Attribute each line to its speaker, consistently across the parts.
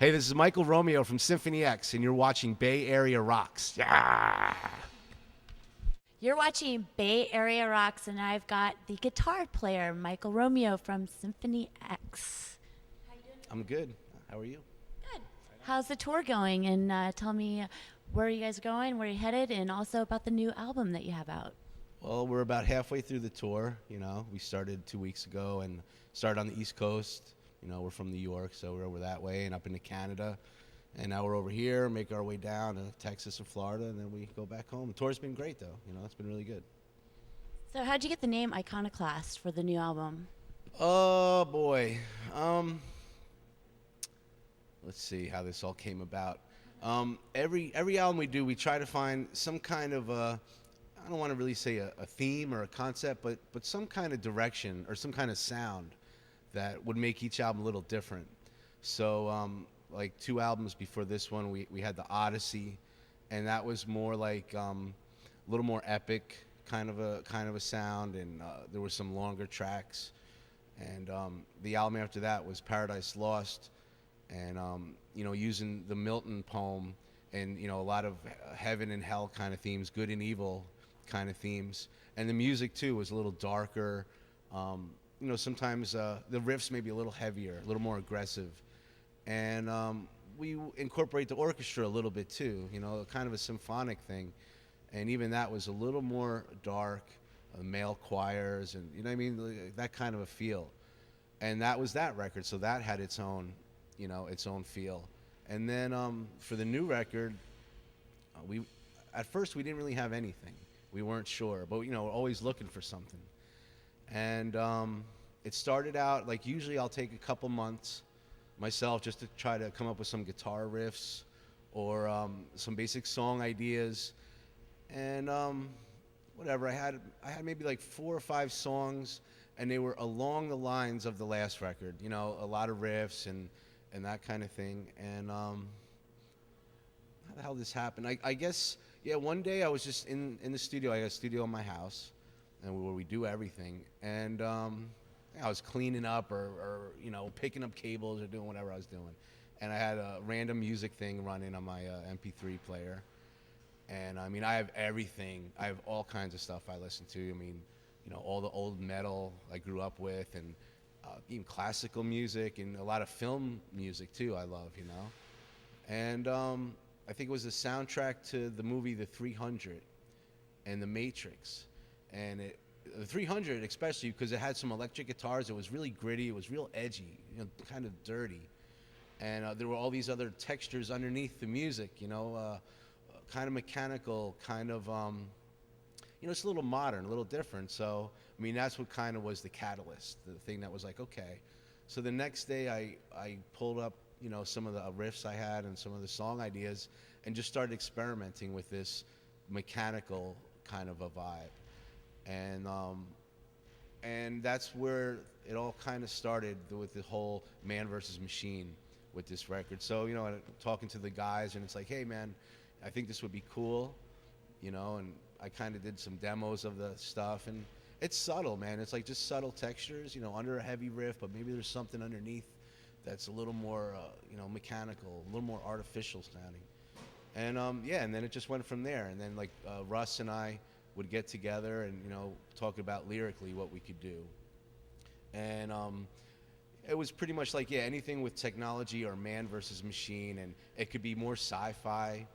Speaker 1: Hey, this is Michael Romeo from Symphony X, and you're watching Bay Area Rocks. Yeah.
Speaker 2: You're watching Bay Area Rocks, and I've got the guitar player, Michael Romeo from Symphony X.
Speaker 1: I'm good. How are you?
Speaker 2: Good. How's the tour going? And tell me where you guys are going, where you're headed, and also about the new album that you have out.
Speaker 1: Well, we're about halfway through the tour. We started 2 weeks ago and started on the East Coast. We're from New York, so we're over that way and up into Canada. And now we're over here, make our way down to Texas or Florida, and then we go back home. The tour's been great, though. It's been really good.
Speaker 2: So, how'd you get the name Iconoclast for the new album?
Speaker 1: Oh, boy. Let's see how this all came about. Every album we do, we try to find some kind of I don't want to really say a theme or a concept, but some kind of direction or some kind of sound that would make each album a little different. So, like 2 albums before this one, we had the Odyssey, and that was more like a little more epic kind of a sound, and there were some longer tracks. And the album after that was Paradise Lost, and using the Milton poem and a lot of heaven and hell kind of themes, good and evil kind of themes, and the music too was a little darker. Sometimes the riffs may be a little heavier, a little more aggressive, and we incorporate the orchestra a little bit too. Kind of a symphonic thing, and even that was a little more dark, male choirs, and what I mean, that kind of a feel. And that was that record, so that had its own feel. And then for the new record, we at first we didn't really have anything. We weren't sure, but we're always looking for something. And it started out like usually I'll take a couple months myself just to try to come up with some guitar riffs or some basic song ideas. And whatever, I had maybe like 4 or 5 songs, and they were along the lines of the last record. A lot of riffs and that kind of thing. And how the hell this happened? I guess, yeah, one day I was just in the studio. I got a studio in my house, and where we do everything. And I was cleaning up or picking up cables or doing whatever I was doing. And I had a random music thing running on my MP3 player. And I mean, I have everything. I have all kinds of stuff I listen to. I mean, all the old metal I grew up with, and even classical music, and a lot of film music too. I love, And I think it was the soundtrack to the movie The 300 and The Matrix, and the 300 especially because it had some electric guitars. It was really gritty. It was real edgy, kind of dirty, and there were all these other textures underneath the music. Kind of mechanical, kind of it's a little modern, a little different. So I mean, that's what kind of was the catalyst, the thing that was like, okay. So the next day I pulled up some of the riffs I had and some of the song ideas, and just started experimenting with this mechanical kind of a vibe. And that's where it all kind of started with the whole man versus machine with this record. So talking to the guys, and it's like, hey man, I think this would be cool, and I kind of did some demos of the stuff, and it's subtle, man. It's like just subtle textures, under a heavy riff, but maybe there's something underneath that's a little more, mechanical, a little more artificial sounding. And and then it just went from there. And then like Russ and I would get together and talk about lyrically what we could do. And it was pretty much like, yeah, anything with technology or man versus machine, and it could be more sci-fi,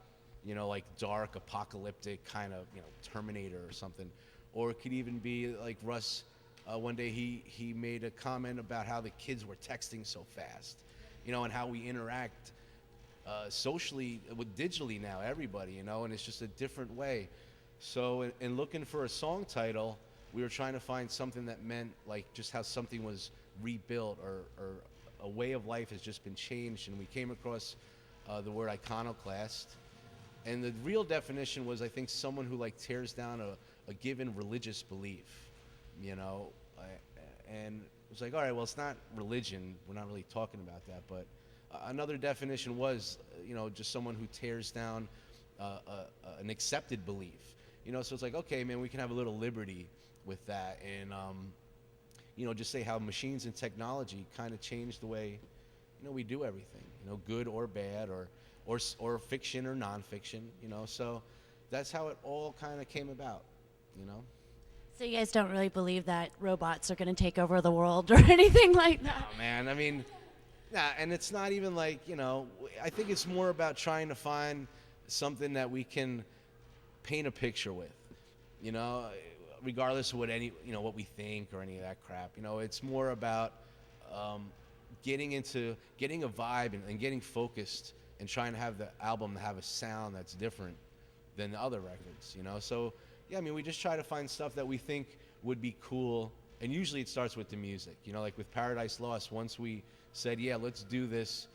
Speaker 1: like dark, apocalyptic kind of, Terminator or something. Or it could even be like Russ, one day he made a comment about how the kids were texting so fast, and how we interact socially with digitally now, everybody, and it's just a different way. So in looking for a song title, we were trying to find something that meant like just how something was rebuilt or a way of life has just been changed. And we came across the word iconoclast. And the real definition was, I think, someone who like tears down a given religious belief, and it was like, all right, well, it's not religion. We're not really talking about that. But another definition was, just someone who tears down an accepted belief. So it's like, okay, man, we can have a little liberty with that, and just say how machines and technology kind of changed the way we do everything, good or bad, or fiction or nonfiction, So that's how it all kind of came about, you know.
Speaker 2: So you guys don't really believe that robots are going to take over the world or anything like that?
Speaker 1: Oh man, I mean, nah, and it's not even like, I think it's more about trying to find something that we can paint a picture with, you know, regardless of what we think or any of that crap. It's more about getting a vibe and getting focused and trying to have the album have a sound that's different than the other records, So, yeah, I mean, we just try to find stuff that we think would be cool, and usually it starts with the music. Like with Paradise Lost, once we said, yeah, let's do this,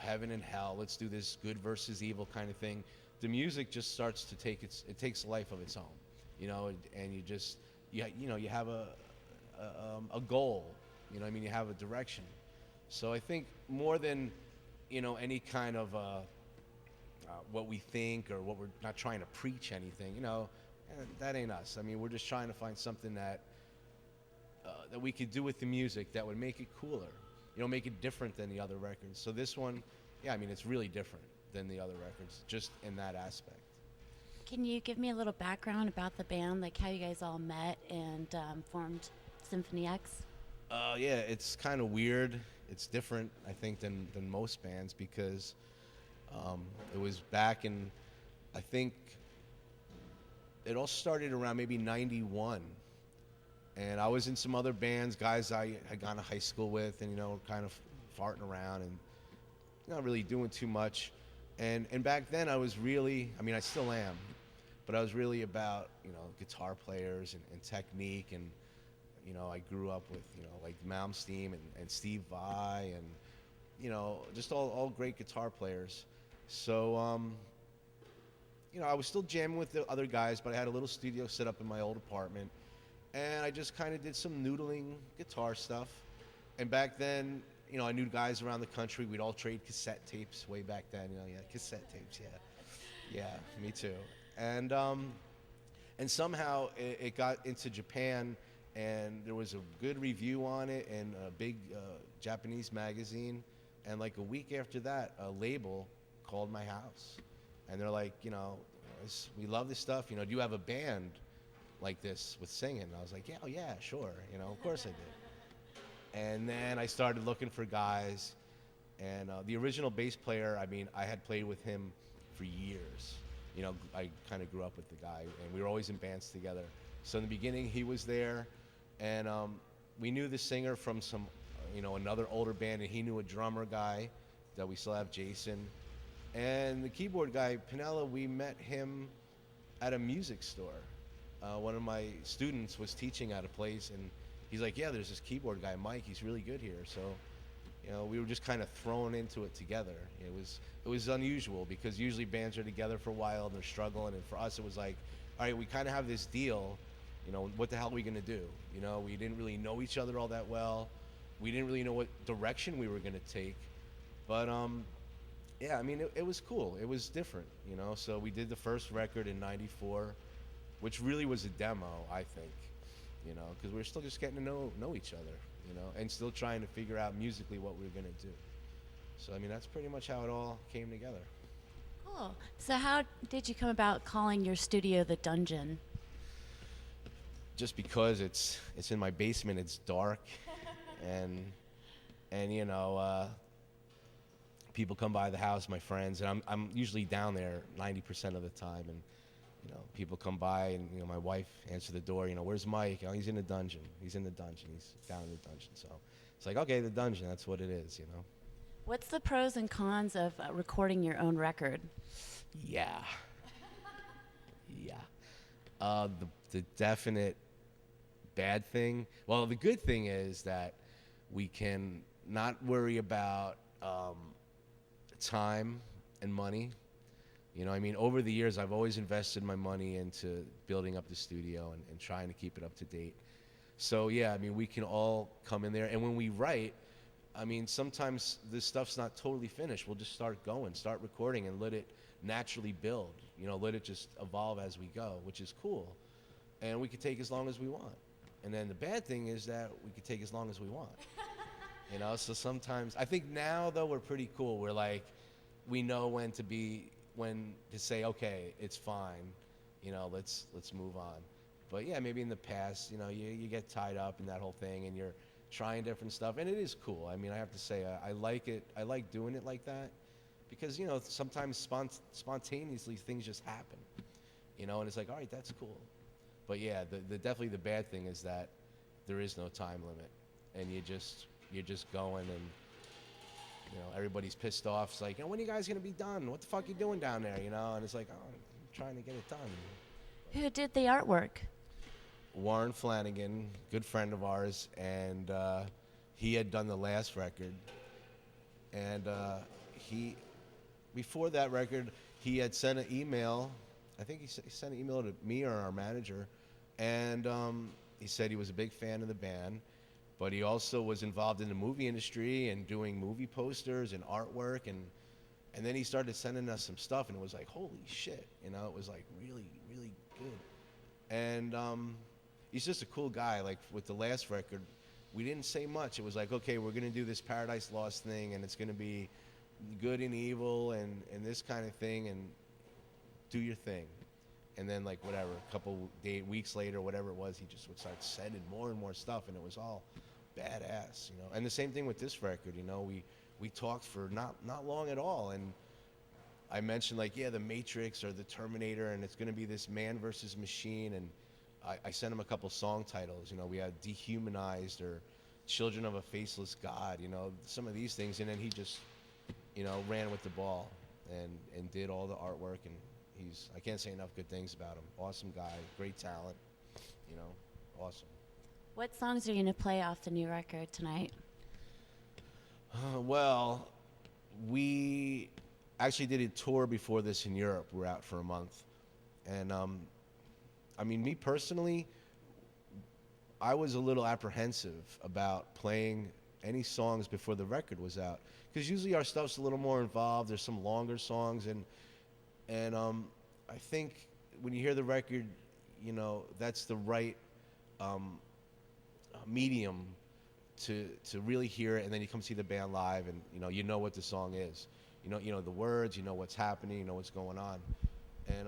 Speaker 1: heaven and hell, let's do this good versus evil kind of thing, the music just starts to it takes a life of its own, and you have a goal, you have a direction. So I think more than, any kind of what we think, or what we're not trying to preach anything, that ain't us. I mean, we're just trying to find something that we could do with the music that would make it cooler, make it different than the other records. So this one, yeah, I mean, it's really different than the other records, just in that aspect.
Speaker 2: Can you give me a little background about the band, like how you guys all met and formed Symphony X?
Speaker 1: Yeah, it's kind of weird. It's different, I think, than most bands, because it was back in, I think, it all started around maybe 91. And I was in some other bands, guys I had gone to high school with, and, kind of farting around and not really doing too much. And back then I was really, I mean, I still am, but I was really about, guitar players and technique. And, I grew up with, like Malmsteen and Steve Vai and, just all great guitar players. So, I was still jamming with the other guys, but I had a little studio set up in my old apartment, and I just kind of did some noodling guitar stuff. And back then, I knew guys around the country. We'd all trade cassette tapes way back then. Yeah, cassette tapes. Yeah, me too. And somehow it got into Japan, and there was a good review on it in a big Japanese magazine. And like a week after that, a label called my house. And they're like, we love this stuff. Do you have a band like this with singing? And I was like, yeah, sure. Of course I did. And then I started looking for guys. And the original bass player, I mean, I had played with him for years. I kind of grew up with the guy, and we were always in bands together. So in the beginning, he was there. And we knew the singer from some, another older band, and he knew a drummer guy that we still have, Jason. And the keyboard guy, Pinella, we met him at a music store. One of my students was teaching at a place, and he's like, yeah, there's this keyboard guy, Mike, he's really good here. So, we were just kind of thrown into it together. It was unusual, because usually bands are together for a while and they're struggling, and for us it was like, all right, we kind of have this deal, what the hell are we gonna do? We didn't really know each other all that well. We didn't really know what direction we were gonna take. But yeah, I mean, it was cool. It was different, So we did the first record in '94, which really was a demo, I think, because we were still just getting to know each other, and still trying to figure out musically what we were gonna do. So I mean, that's pretty much how it all came together.
Speaker 2: Cool. So how did you come about calling your studio the Dungeon?
Speaker 1: Just because it's in my basement, it's dark, and people come by the house, my friends, and I'm usually down there 90% of the time, and people come by, and my wife answers the door. Where's Mike? He's in the dungeon. He's in the dungeon. He's down in the dungeon. So it's like, okay, the dungeon. That's what it is.
Speaker 2: What's the pros and cons of recording your own record?
Speaker 1: Yeah. The definite bad thing. Well, the good thing is that we can not worry about time and money. I mean, over the years, I've always invested my money into building up the studio and trying to keep it up to date. So yeah, I mean, we can all come in there, and when we write, I mean, sometimes this stuff's not totally finished. We'll just start recording, and let it naturally build. Let it just evolve as we go, which is cool. And we could take as long as we want. And then the bad thing is that we could take as long as we want. You know, so sometimes I think now though we're pretty cool. We're like, we know when to say, okay, it's fine. You know, let's move on. But yeah, maybe in the past, you know, you get tied up in that whole thing, and you're trying different stuff, and it is cool. I mean, I have to say, I like it. I like doing it like that because you know sometimes spontaneously things just happen. You know, and it's like, all right, that's cool. But yeah, the definitely the bad thing is that there is no time limit, and you're just going, and you know everybody's pissed off. It's like, when are you guys gonna be done? What the fuck are you doing down there? You know, and it's like, oh, I'm trying to get it done.
Speaker 2: Who did the artwork?
Speaker 1: Warren Flanagan, good friend of ours, and he had done the last record, and he before that record he had sent an email. I think he sent an email to me or our manager, and he said he was a big fan of the band, but he also was involved in the movie industry and doing movie posters and artwork, and then he started sending us some stuff, and it was like, holy shit, you know, it was like really, really good. And he's just a cool guy. Like with the last record, we didn't say much. It was like, okay, we're gonna do this Paradise Lost thing, and it's gonna be good and evil and this kind of thing, and do your thing. And then like whatever, a couple weeks later, whatever it was, he just would start sending more and more stuff, and it was all badass, you know. And the same thing with this record, you know, we talked for not long at all, and I mentioned like, yeah, the Matrix or the Terminator, and it's gonna be this man versus machine, and I sent him a couple song titles, you know, we had Dehumanized or Children of a Faceless God, you know, some of these things, and then he just, you know, ran with the ball and did all the artwork, and I can't say enough good things about him. Awesome guy, great talent, you know, awesome.
Speaker 2: What songs are you going to play off the new record tonight?
Speaker 1: Well, we actually did a tour before this in Europe. We're out for a month, and I mean, me personally, I was a little apprehensive about playing any songs before the record was out, because usually our stuff's a little more involved. There's some longer songs, and I think when you hear the record, you know, that's the right medium to really hear it, and then you come see the band live, and you know what the song is, you know the words, you know what's happening, you know what's going on, and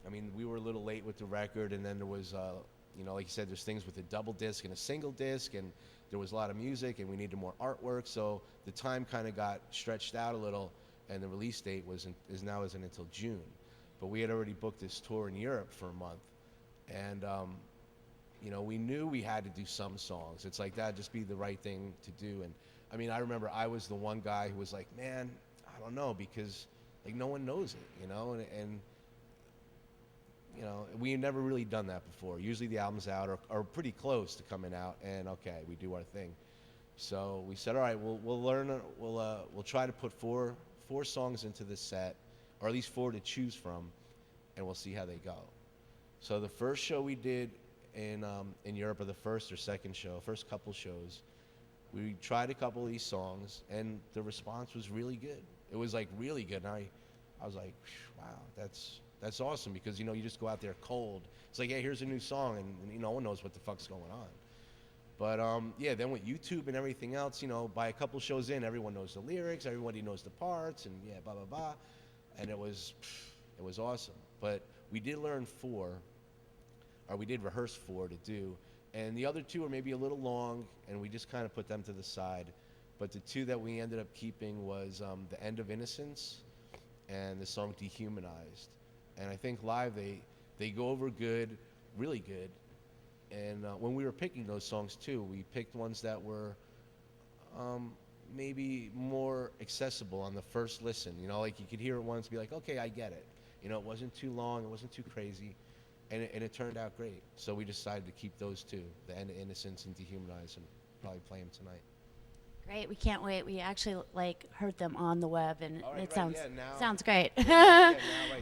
Speaker 1: I mean, we were a little late with the record, and then there was you know, like you said, there's things with a double disc and a single disc, and there was a lot of music, and we needed more artwork, so the time kind of got stretched out a little, and the release date now isn't until June. But we had already booked this tour in Europe for a month, and you know, we knew we had to do some songs. It's like that'd just be the right thing to do. And I mean, I remember I was the one guy who was like, man, I don't know, because like no one knows it, you know, and you know, we had never really done that before. Usually the album's out or pretty close to coming out, and okay, we do our thing. So we said, all right, we'll try to put four songs into this set, or at least four to choose from, and we'll see how they go. So the first show we did in Europe, or the first or second show, first couple shows, we tried a couple of these songs, and the response was really good. It was like really good, and I was like, wow, that's awesome, because you know, you just go out there cold. It's like, hey, here's a new song, and no one knows what the fuck's going on. But yeah, then with YouTube and everything else, you know, by a couple shows in, everyone knows the lyrics, everybody knows the parts, and yeah, blah blah blah, and it was awesome. But we did learn we did rehearse four to do, and the other two are maybe a little long, and we just kind of put them to the side. But the two that we ended up keeping was The End of Innocence and the song Dehumanized. And I think live they go over good, really good. And when we were picking those songs too, we picked ones that were maybe more accessible on the first listen. You know, like you could hear it once, be like, okay, I get it. You know, it wasn't too long, it wasn't too crazy, and it turned out great. So we decided to keep those two, The End of Innocence and Dehumanized, and probably play them tonight.
Speaker 2: Great, we can't wait. We actually heard them on the web, and sounds great.
Speaker 1: Now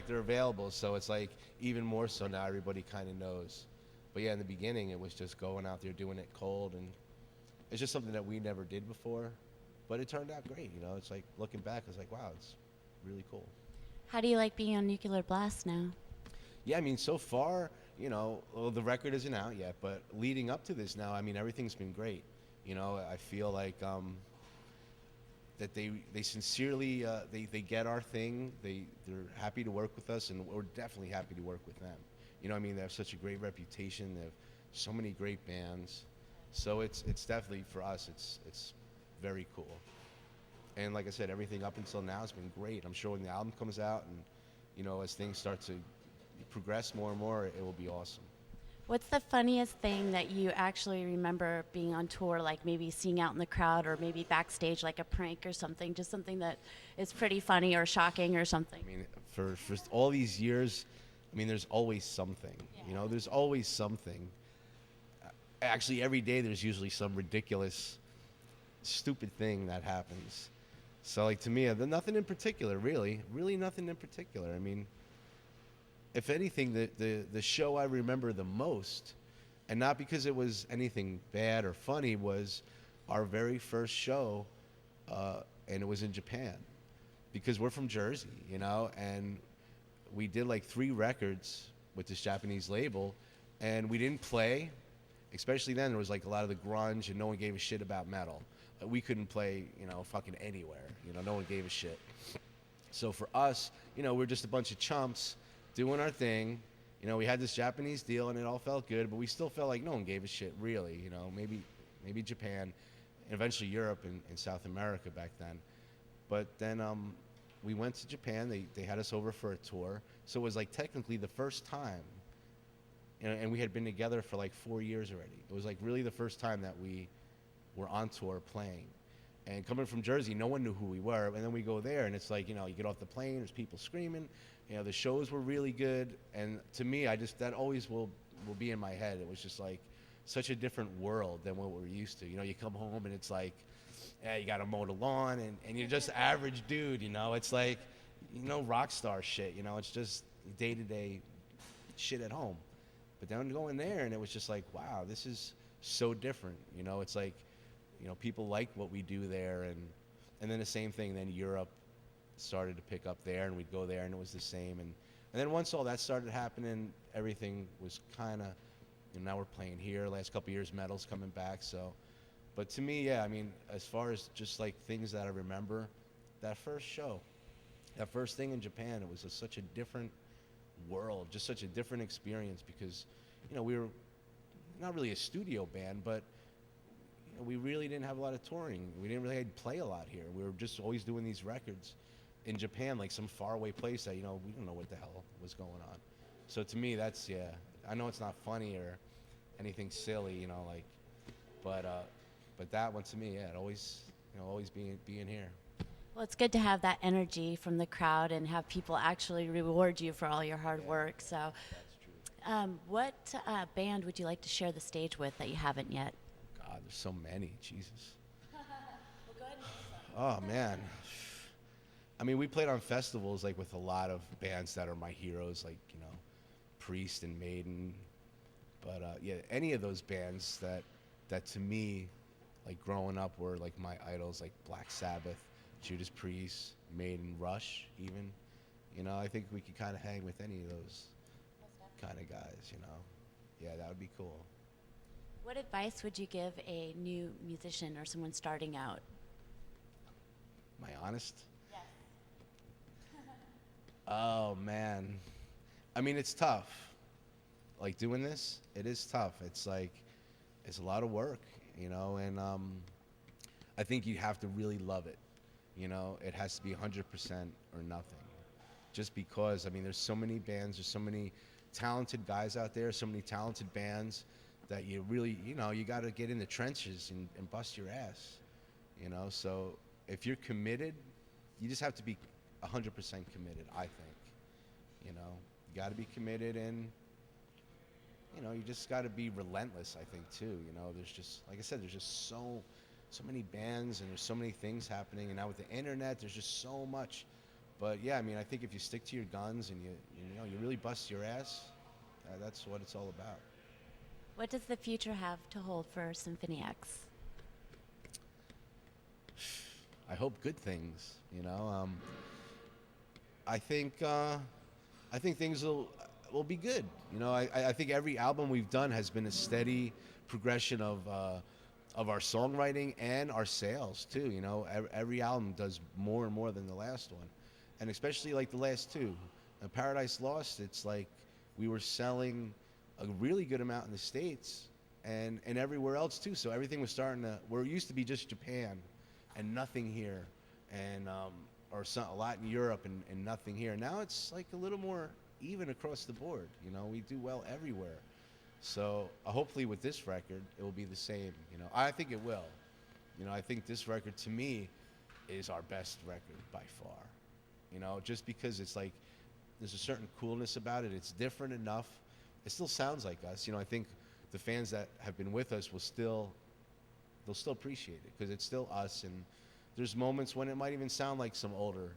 Speaker 1: they're available, so it's like even more so now everybody kind of knows. But yeah, in the beginning it was just going out there doing it cold, and it's just something that we never did before, but it turned out great. You know, it's like looking back, it's like, wow, it's really cool.
Speaker 2: How do you like being on Nuclear Blast now?
Speaker 1: Yeah, I mean, so far, you know, well, the record isn't out yet, but leading up to this now, I mean, everything's been great. You know, I feel like that they sincerely they get our thing. They're happy to work with us, and we're definitely happy to work with them. You know, what I mean, they have such a great reputation. They have so many great bands. So it's definitely for us. It's very cool. And like I said, everything up until now has been great. I'm sure when the album comes out and you know as things start to progress more and more, it will be awesome.
Speaker 2: What's the funniest thing that you actually remember being on tour, like maybe seeing out in the crowd or maybe backstage, like a prank or something, just something that is pretty funny or shocking or something?
Speaker 1: I mean, for all these years, I mean, there's always something. You know, there's always something. Actually, every day there's usually some ridiculous, stupid thing that happens. So, like to me, nothing in particular, really nothing in particular. I mean, if anything, the show I remember the most, and not because it was anything bad or funny, was our very first show, and it was in Japan, because we're from Jersey, you know, and we did like 3 records with this Japanese label, and we didn't play. Especially then, there was like a lot of the grunge, and no one gave a shit about metal. We couldn't play, you know, fucking anywhere. You know, no one gave a shit. So for us, you know, we're just a bunch of chumps doing our thing. You know, we had this Japanese deal, and it all felt good, but we still felt like no one gave a shit, really. You know, maybe Japan, and eventually Europe and South America back then. But then we went to Japan. They had us over for a tour. So it was like technically the first time. And we had been together for like 4 years already. It was like really the first time that we were on tour playing. And coming from Jersey, no one knew who we were. And then we go there, and it's like, you know, you get off the plane, there's people screaming. You know, the shows were really good. And to me, that always will be in my head. It was just like such a different world than what we're used to. You know, you come home and it's like, yeah, you got to mow the lawn, and you're just average dude, you know. It's like, you know, rock star shit, you know. It's just day-to-day shit at home. But then going there, and it was just like, wow, this is so different. You know, it's like, you know, people like what we do there, and then the same thing. Then Europe started to pick up there, and we'd go there, and it was the same. And then once all that started happening, everything was kind of, you know, now we're playing here. Last couple of years, metal's coming back. So, but to me, yeah, I mean, as far as just like things that I remember, that first show, that first thing in Japan, it was such a different world, just such a different experience, because you know we were not really a studio band, but you know, we really didn't have a lot of touring. We didn't really play a lot here. We were just always doing these records in Japan, like some faraway place that, you know, we don't know what the hell was going on. So to me, that's, yeah, I know it's not funny or anything silly, you know, like, but that one to me, yeah, it always, you know, always being here.
Speaker 2: Well, it's good to have that energy from the crowd and have people actually reward you for all your hard work. So,
Speaker 1: That's true.
Speaker 2: what band would you like to share the stage with that you haven't yet?
Speaker 1: God, there's so many. Jesus.
Speaker 2: Well, go ahead and
Speaker 1: Oh man. I mean, we played on festivals like with a lot of bands that are my heroes, like, you know, Priest and Maiden. But yeah, any of those bands that to me, like growing up, were like my idols, like Black Sabbath, Judas Priest, Maiden, Rush, even. You know, I think we could kind of hang with any of those kind of guys. You know, yeah, that would be cool.
Speaker 2: What advice would you give a new musician or someone starting out?
Speaker 1: Am I honest?
Speaker 2: Yes.
Speaker 1: Oh man, I mean, it's tough. Like doing this, it is tough. It's like it's a lot of work, you know, and I think you have to really love it. You know, it has to be 100% or nothing. Just because, I mean, there's so many bands, there's so many talented guys out there, so many talented bands that you really, you know, you got to get in the trenches and bust your ass. You know, so if you're committed, you just have to be 100% committed, I think. You know, you got to be committed, and you know, you just got to be relentless, I think, too. You know, there's just, like I said, there's just so many bands, and there's so many things happening, and now with the internet, there's just so much. But yeah, I mean, I think if you stick to your guns and you know, you really bust your ass, that's what it's all about.
Speaker 2: What does the future have to hold for Symphony X?
Speaker 1: I hope good things, you know. I think things will be good. You know, I think every album we've done has been a steady progression of of our songwriting and our sales too. You know, every album does more and more than the last one, and especially like the last two. Paradise Lost, it's like we were selling a really good amount in the States and everywhere else too. So everything was starting to, where it used to be just Japan and nothing here, and or some, a lot in Europe and nothing here. Now it's like a little more even across the board. You know, we do well everywhere. So hopefully with this record, it will be the same. You know, I think it will. You know, I think this record to me is our best record by far. You know, just because it's like there's a certain coolness about it. It's different enough. It still sounds like us. You know, I think the fans that have been with us they'll still appreciate it because it's still us. And there's moments when it might even sound like some older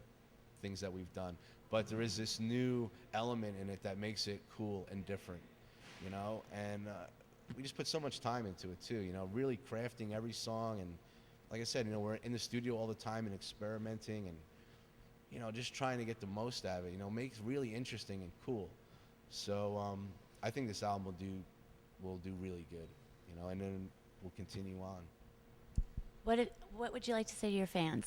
Speaker 1: things that we've done, but there is this new element in it that makes it cool and different. You know, and we just put so much time into it too. You know, really crafting every song, and like I said, you know, we're in the studio all the time and experimenting, and you know, just trying to get the most out of it. You know, make it really interesting and cool. So I think this album will do really good. You know, and then we'll continue on.
Speaker 2: What would you like to say to your fans?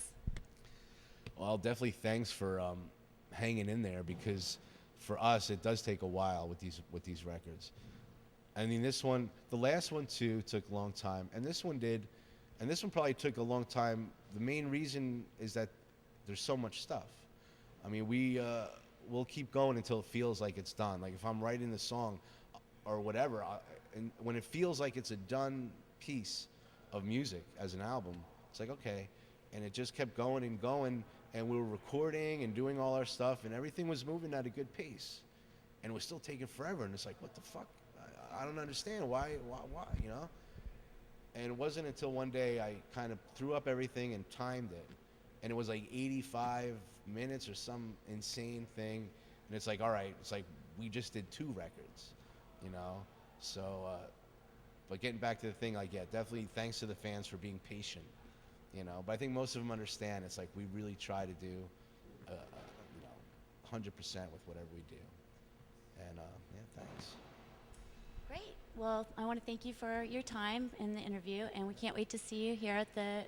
Speaker 1: Well, definitely thanks for hanging in there because for us it does take a while with these records. I mean, this one, the last one too, took a long time, and this one did, and this one probably took a long time. The main reason is that there's so much stuff. I mean, we'll keep going until it feels like it's done. Like if I'm writing the song or whatever, and when it feels like it's a done piece of music as an album, it's like okay, and it just kept going and going, and we were recording and doing all our stuff, and everything was moving at a good pace, and it was still taking forever, and it's like what the fuck, I don't understand why, you know. And it wasn't until one day I kind of threw up everything and timed it, and it was like 85 minutes or some insane thing, and it's like all right, it's like we just did 2 records, you know. So but getting back to the thing, like yeah, definitely thanks to the fans for being patient, you know. But I think most of them understand. It's like we really try to do, you know, 100% with whatever we do. And yeah, thanks.
Speaker 2: Great. Well, I want to thank you for your time in the interview, and we can't wait to see you here at the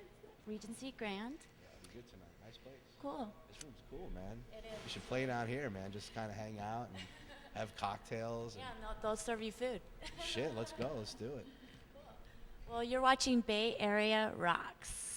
Speaker 2: Regency Grand.
Speaker 1: Yeah, it'll be good tonight. Nice place.
Speaker 2: Cool.
Speaker 1: This room's cool, man.
Speaker 2: It is.
Speaker 1: We should play down here, man. Just kind of hang out and have cocktails.
Speaker 2: Yeah, and they'll serve you food.
Speaker 1: Shit, let's go. Let's do it.
Speaker 2: Well, you're watching Bay Area Rocks.